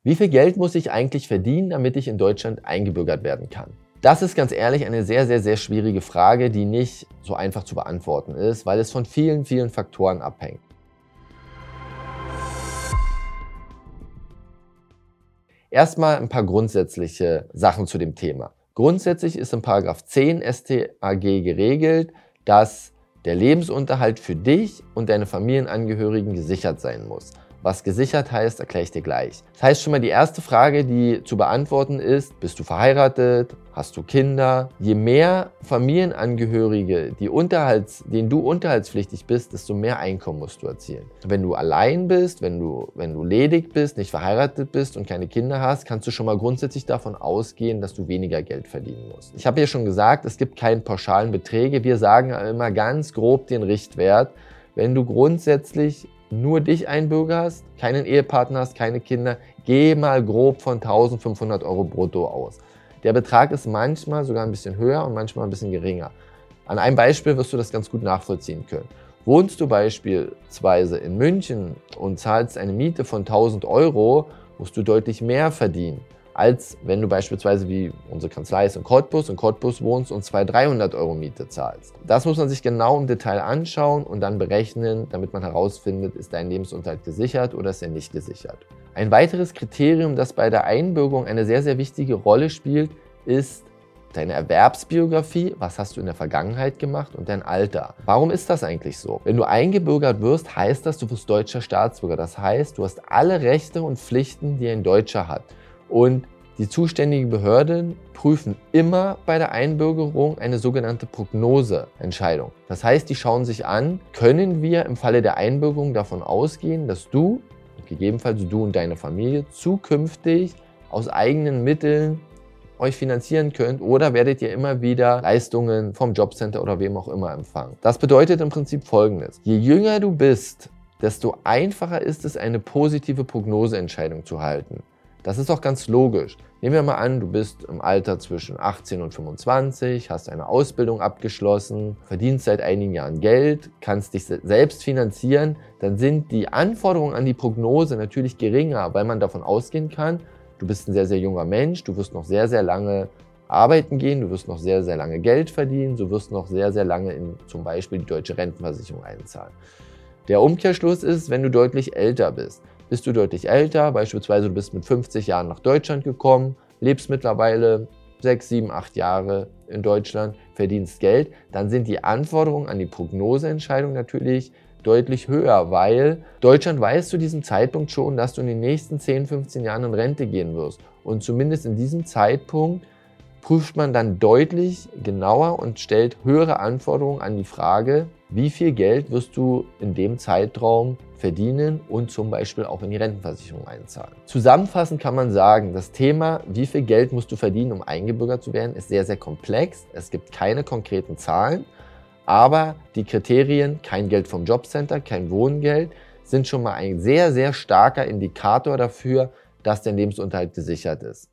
Wie viel Geld muss ich eigentlich verdienen, damit ich in Deutschland eingebürgert werden kann? Das ist ganz ehrlich eine sehr schwierige Frage, die nicht so einfach zu beantworten ist, weil es von vielen Faktoren abhängt. Erstmal ein paar grundsätzliche Sachen zu dem Thema. Grundsätzlich ist in § 10 StAG geregelt, dass der Lebensunterhalt für dich und deine Familienangehörigen gesichert sein muss. Was gesichert heißt, erkläre ich dir gleich. Das heißt schon mal, die erste Frage, die zu beantworten ist: Bist du verheiratet? Hast du Kinder? Je mehr Familienangehörige, denen du unterhaltspflichtig bist, desto mehr Einkommen musst du erzielen. Wenn du allein bist, wenn du ledig bist, nicht verheiratet bist und keine Kinder hast, kannst du schon mal grundsätzlich davon ausgehen, dass du weniger Geld verdienen musst. Ich habe ja schon gesagt, es gibt keine pauschalen Beträge. Wir sagen immer ganz grob den Richtwert. Wenn du grundsätzlich nur dich einbürgerst, keinen Ehepartner hast, keine Kinder, geh mal grob von 1.500 € brutto aus. Der Betrag ist manchmal sogar ein bisschen höher und manchmal ein bisschen geringer. An einem Beispiel wirst du das ganz gut nachvollziehen können. Wohnst du beispielsweise in München und zahlst eine Miete von 1.000 €, musst du deutlich mehr verdienen, als wenn du beispielsweise, wie unsere Kanzlei ist in Cottbus wohnst und 200-300 € Miete zahlst. Das muss man sich genau im Detail anschauen und dann berechnen, damit man herausfindet, ist dein Lebensunterhalt gesichert oder ist er nicht gesichert. Ein weiteres Kriterium, das bei der Einbürgerung eine sehr wichtige Rolle spielt, ist deine Erwerbsbiografie, was hast du in der Vergangenheit gemacht, und dein Alter. Warum ist das eigentlich so? Wenn du eingebürgert wirst, heißt das, du wirst deutscher Staatsbürger. Das heißt, du hast alle Rechte und Pflichten, die ein Deutscher hat. Und die zuständigen Behörden prüfen immer bei der Einbürgerung eine sogenannte Prognoseentscheidung. Das heißt, die schauen sich an, können wir im Falle der Einbürgerung davon ausgehen, dass du, gegebenenfalls du und deine Familie, zukünftig aus eigenen Mitteln euch finanzieren könnt, oder werdet ihr immer wieder Leistungen vom Jobcenter oder wem auch immer empfangen. Das bedeutet im Prinzip Folgendes: Je jünger du bist, desto einfacher ist es, eine positive Prognoseentscheidung zu halten. Das ist auch ganz logisch. Nehmen wir mal an, du bist im Alter zwischen 18 und 25, hast eine Ausbildung abgeschlossen, verdienst seit einigen Jahren Geld, kannst dich selbst finanzieren, dann sind die Anforderungen an die Prognose natürlich geringer, weil man davon ausgehen kann, du bist ein sehr junger Mensch, du wirst noch sehr lange arbeiten gehen, du wirst noch sehr lange Geld verdienen, du wirst noch sehr lange in zum Beispiel die deutsche Rentenversicherung einzahlen. Der Umkehrschluss ist, wenn du deutlich älter bist. Bist du deutlich älter, beispielsweise du bist mit 50 Jahren nach Deutschland gekommen, lebst mittlerweile 6, 7, 8 Jahre in Deutschland, verdienst Geld, dann sind die Anforderungen an die Prognoseentscheidung natürlich deutlich höher, weil Deutschland weiß zu diesem Zeitpunkt schon, dass du in den nächsten 10, 15 Jahren in Rente gehen wirst. Und zumindest in diesem Zeitpunkt prüft man dann deutlich genauer und stellt höhere Anforderungen an die Frage, wie viel Geld wirst du in dem Zeitraum verdienen und zum Beispiel auch in die Rentenversicherung einzahlen. Zusammenfassend kann man sagen, das Thema, wie viel Geld musst du verdienen, um eingebürgert zu werden, ist sehr komplex. Es gibt keine konkreten Zahlen, aber die Kriterien, kein Geld vom Jobcenter, kein Wohngeld, sind schon mal ein sehr starker Indikator dafür, dass dein Lebensunterhalt gesichert ist.